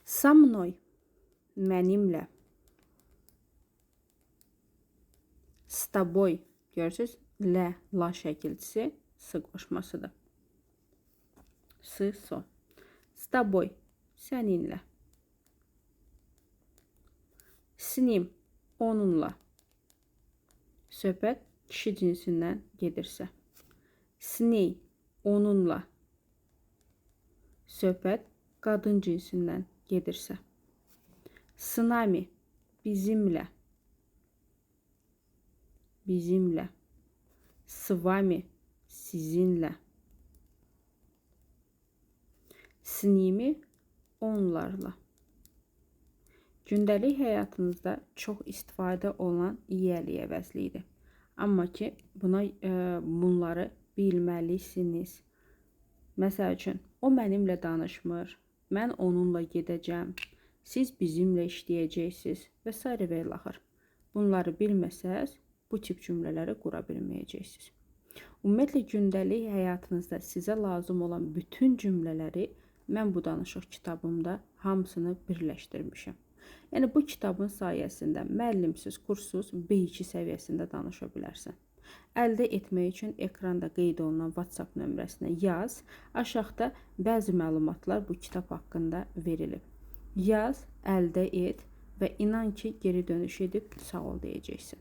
Со mной, mənimlə. S тобой, görürsünüz? Lə, la şəkilçisi s qoşmasıdır. S, so. S тобой, səninlə. S ним, onunla. Söhbət kişi cinsindən gedirsə. S ней, onunla. Söhbət qadın cinsindən gedirsə. С нами, bizimlə. Bizimlə. С вами, sizinlə. С nimi, onlarla. Gündəlik həyatınızda çox istifadə olunan iyəli əvəzliyidir. Amma ki, bunları bilməlisiniz. Məsəl üçün, o mənimlə danışmır, mən onunla gedəcəm, siz bizimlə işləyəcəksiniz və s. və ilaxır. Bunları bilməsəz, bu tip cümlələri qura bilməyəcəksiniz. Ümumiyyətlə, gündəlik həyatınızda sizə lazım olan bütün cümlələri mən bu danışıq kitabımda hamısını birləşdirmişəm. Yəni, bu kitabın sayəsində müəllimsiz, kurssuz B2 səviyyəsində danışa bilərsən. Əldə etmək üçün ekranda qeyd olunan WhatsApp nömrəsinə yaz. Aşağıda bəzi məlumatlar bu kitab haqqında verilib. Yaz, əldə et və inan ki, geri dönüş edib sağ ol deyəcəksin.